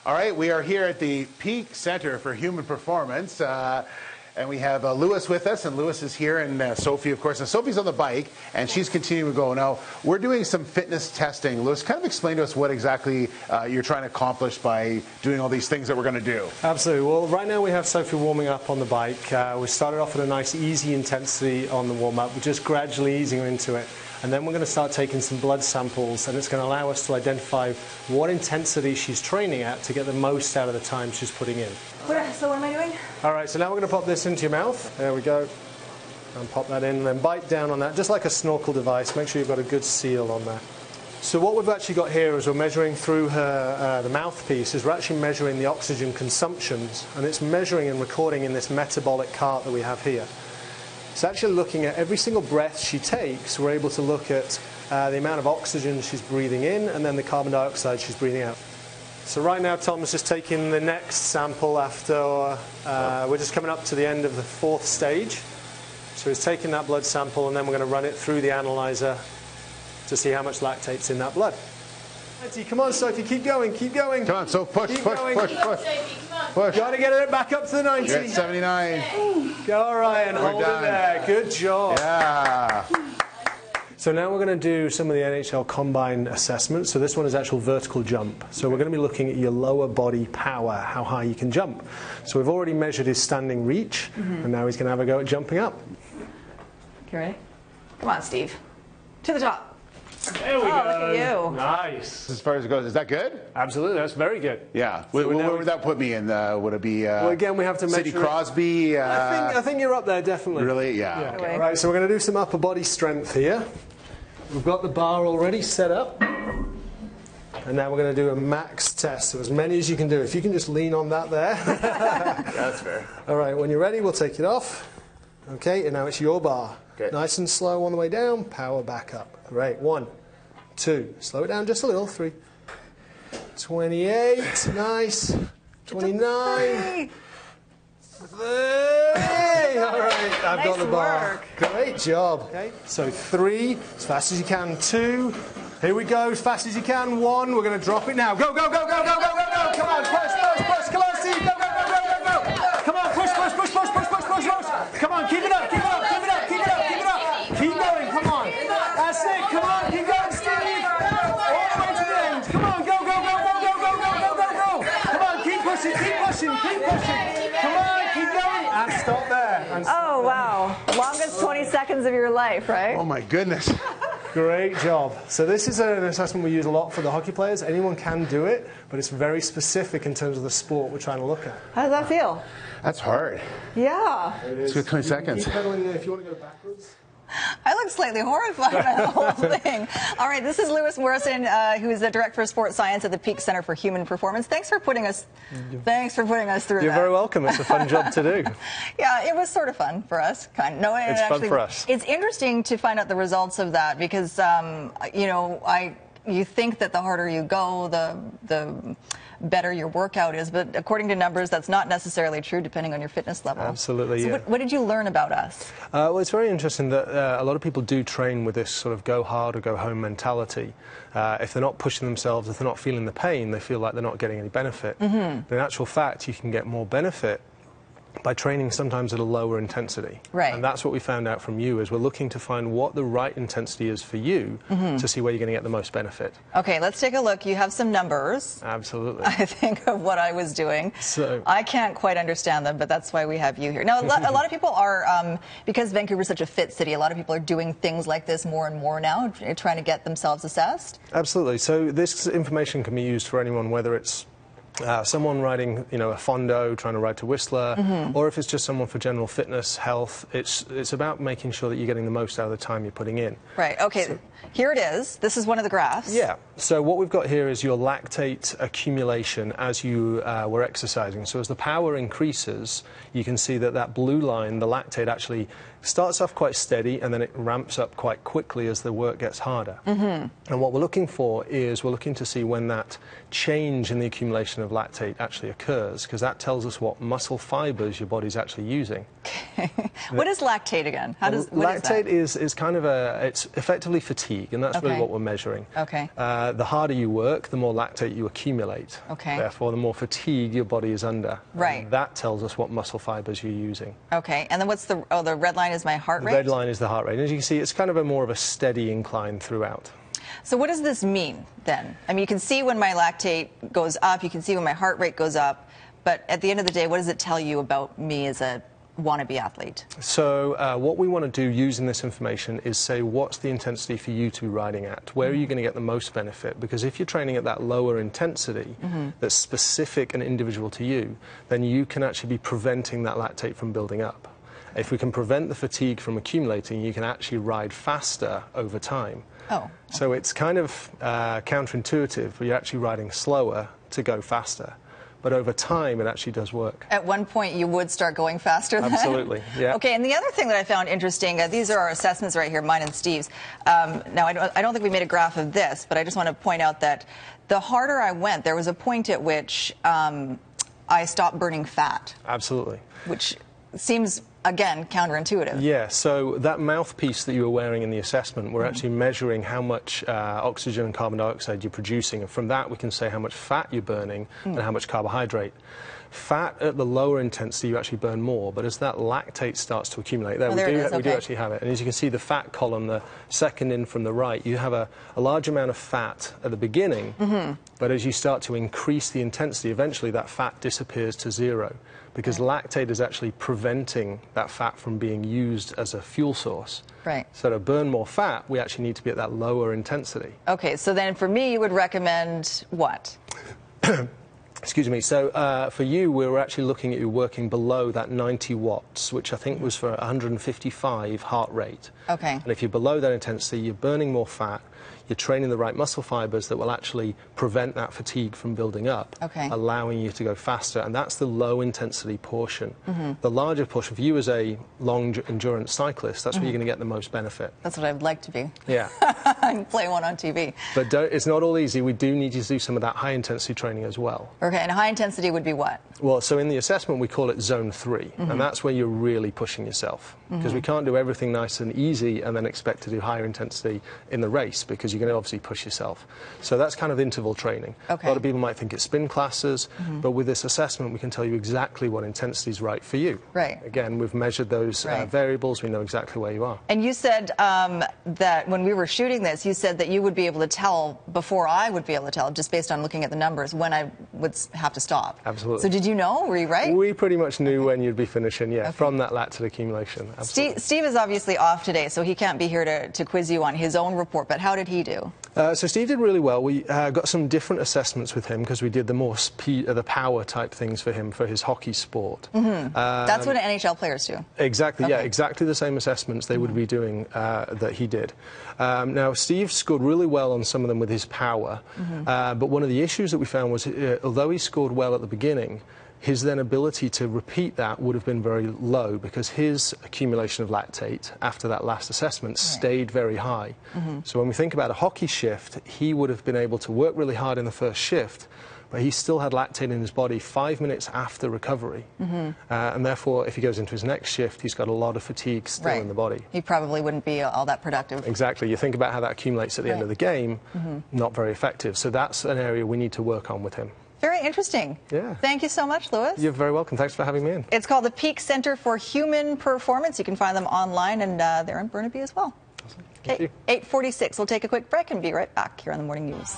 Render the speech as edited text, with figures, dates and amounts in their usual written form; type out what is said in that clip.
All right, we are here at the Peak Centre for Human Performance, and we have Lewis with us, and Lewis is here, and Sophie, of course. And Sophie's on the bike, and she's continuing to go. Now, we're doing some fitness testing. Lewis, kind of explain to us what exactly you're trying to accomplish by doing all these things that we're going to do. Absolutely. Well, right now we have Sophie warming up on the bike. We started off at a nice, easy intensity on the warm-up. We're just gradually easing her into it. And then we're going to start taking some blood samples, and it's going to allow us to identify what intensity she's training at to get the most out of the time she's putting in. So what am I doing? All right, so now we're going to pop this into your mouth. There we go. And pop that in, and then bite down on that, just like a snorkel device. Make sure you've got a good seal on there. So what we've actually got here is we're measuring through her, the mouthpiece, is we're actually measuring the oxygen consumptions, and it's measuring and recording in this metabolic cart that we have here. It's actually looking at every single breath she takes. We're able to look at the amount of oxygen she's breathing in and then the carbon dioxide she's breathing out. So right now Tom's just taking the next sample after we're just coming up to the end of the 4th stage. So he's taking that blood sample, and then we're going to run it through the analyzer to see how much lactate's in that blood. Come on, Sophie, keep going, keep going. Come on, so push. Keep going. Got to get it back up to the 90. You're at 79. Go, Ryan, hold it there. Good job. Yeah. So now we're going to do some of the NHL Combine assessments. So this one is actual vertical jump. So we're going to be looking at your lower body power, how high you can jump. So we've already measured his standing reach, and now he's going to have a go at jumping up. You ready? Come on, Steve. To the top. There we go. Look at you. Nice. As far as it goes, is that good? Absolutely, that's very good. Yeah. So where would that put me in? Would it be well, again, we have to Sidney measure Crosby? I think you're up there, definitely. Really? Yeah. Okay. All right, so we're going to do some upper body strength here. We've got the bar already set up. And now we're going to do a max test, so as many as you can do. If you can just lean on that there. That's fair. All right, when you're ready, we'll take it off. Okay, and now it's your bar. Okay. Nice and slow on the way down, power back up. Great, 1, 2, slow it down just a little, 3, 28, nice, 29, 30, all right, I've got the bar. Great job. Okay, so 3, as fast as you can, 2, here we go, as fast as you can, 1, we're going to drop it now. Go, go, go, go, go, go, go, go, come on, push, come on, Steve, go, go, go, go, go, go, come on, push, push, push, push, push, push, push, push, come on, keep it up, keep it up, keep it up, keep it up, keep it up, keep going, come on, that's it, come on, keep going, Steve, all the way to the end, come on, go, go, go, go, go, go, go, go, go, go, come on, keep pushing, keep pushing, keep pushing, come on, keep going, and stop there. And stop Oh, wow. Longest 20 seconds of your life, right? Oh my goodness. Great job. So this is an assessment we use a lot for the hockey players. Anyone can do it, but it's very specific in terms of the sport we're trying to look at. How does that feel? That's hard. Yeah. It's good 20 seconds. Keep pedaling there if you want to go backwards. I look slightly horrified by the whole thing. All right, this is Lewis Morrison, who is the Director of Sports Science at the Peak Centre for Human Performance. Thanks for putting us through that. You're very welcome. It's a fun job to do. Yeah, it was sort of fun for us. Kind of. No, it's actually, fun for us. It's interesting to find out the results of that because, you know, you think that the harder you go, the better your workout is, but according to numbers, that's not necessarily true depending on your fitness level. Absolutely, so yeah. What did you learn about us? Well, it's very interesting that a lot of people do train with this sort of go hard or go home mentality. If they're not pushing themselves, if they're not feeling the pain, they feel like they're not getting any benefit. Mm-hmm. But in actual fact, you can get more benefit by training sometimes at a lower intensity. Right. And that's what we found out from you, is we're looking to find what the right intensity is for you to see where you're going to get the most benefit. Okay, let's take a look. You have some numbers. Absolutely. I think of what I was doing. So I can't quite understand them, but that's why we have you here. Now, a lot of people are, because Vancouver is such a fit city, a lot of people are doing things like this more and more now, trying to get themselves assessed. Absolutely. So this information can be used for anyone, whether it's someone riding, you know, a Fondo, trying to ride to Whistler, or if it's just someone for general fitness, health, it's about making sure that you're getting the most out of the time you're putting in. Right, okay, so, here it is. This is one of the graphs. Yeah, so what we've got here is your lactate accumulation as you were exercising. So as the power increases, you can see that that blue line, the lactate, actually starts off quite steady and then it ramps up quite quickly as the work gets harder. And what we're looking for is we're looking to see when that change in the accumulation of lactate actually occurs, because that tells us what muscle fibers your body's actually using. Okay. What is lactate again? Lactate is kind of it's effectively fatigue, and that's really what we're measuring. Okay. The harder you work, the more lactate you accumulate. Okay. Therefore, the more fatigue your body is under. Right. And that tells us what muscle fibers you're using. Okay. And then what's the red line is my heart rate? The red line is the heart rate. As you can see, it's kind of more of a steady incline throughout. So what does this mean then? I mean, you can see when my lactate goes up, you can see when my heart rate goes up, but at the end of the day, what does it tell you about me as a wannabe athlete? So what we want to do using this information is say, what's the intensity for you to be riding at? Where are you going to get the most benefit? Because if you're training at that lower intensity that's specific and individual to you, then you can actually be preventing that lactate from building up. If we can prevent the fatigue from accumulating, you can actually ride faster over time. Oh. Okay. So it's kind of counterintuitive, but you're actually riding slower to go faster. But over time, it actually does work. At one point, you would start going faster then? Absolutely, yeah. Okay, and the other thing that I found interesting, these are our assessments right here, mine and Steve's. Now, I don't think we made a graph of this, but I just want to point out that the harder I went, there was a point at which I stopped burning fat. Absolutely. Which seems, again, counterintuitive. Yeah, so that mouthpiece that you were wearing in the assessment, we're actually measuring how much oxygen and carbon dioxide you're producing, and from that we can say how much fat you're burning and how much carbohydrate. Fat at the lower intensity you actually burn more, but as that lactate starts to accumulate, we do actually have it. And as you can see, the fat column, the second in from the right, you have a large amount of fat at the beginning, but as you start to increase the intensity, eventually that fat disappears to zero, because lactate is actually preventing that fat from being used as a fuel source. Right. So to burn more fat, we actually need to be at that lower intensity. Okay, so then for me, you would recommend what? Excuse me. So for you, we were actually looking at you working below that 90 watts, which I think was for 155 heart rate. Okay. And if you're below that intensity, you're burning more fat, you're training the right muscle fibers that will actually prevent that fatigue from building up, allowing you to go faster. And that's the low intensity portion. The larger portion for you as a long endurance cyclist, that's where you're going to get the most benefit. That's what I'd like to be. Yeah. I can play one on TV. But it's not all easy. We do need you to do some of that high intensity training as well. Okay, and high intensity would be what? Well, so in the assessment we call it zone 3, and that's where you're really pushing yourself. Because we can't do everything nice and easy and then expect to do higher intensity in the race, because you're going to obviously push yourself. So that's kind of interval training. Okay. A lot of people might think it's spin classes, but with this assessment we can tell you exactly what intensity is right for you. Right. Again, we've measured those variables, we know exactly where you are. And you said that when we were shooting this, you said that you would be able to tell before I would be able to tell, just based on looking at the numbers, when I would have to stop. Absolutely. So did you know? Were you right? We pretty much knew when you'd be finishing, from that lactate accumulation. Absolutely. Steve is obviously off today, so he can't be here to quiz you on his own report, but how did he do? So Steve did really well. We got some different assessments with him because we did the more the power type things for him for his hockey sport. That's what NHL players do. Exactly, yeah, exactly the same assessments they would be doing that he did. Now, Steve scored really well on some of them with his power, but one of the issues that we found was although he scored well at the beginning, his then ability to repeat that would have been very low because his accumulation of lactate after that last assessment stayed very high. So when we think about a hockey shift, he would have been able to work really hard in the first shift, but he still had lactate in his body 5 minutes after recovery. And therefore, if he goes into his next shift, he's got a lot of fatigue still in the body. He probably wouldn't be all that productive. Exactly. You think about how that accumulates at the end of the game, not very effective. So that's an area we need to work on with him. Very interesting. Yeah. Thank you so much, Lewis. You're very welcome. Thanks for having me in. It's called the Peak Centre for Human Performance. You can find them online, and they're in Burnaby as well. Awesome. Okay, 8:46. We'll take a quick break and be right back here on the Morning News.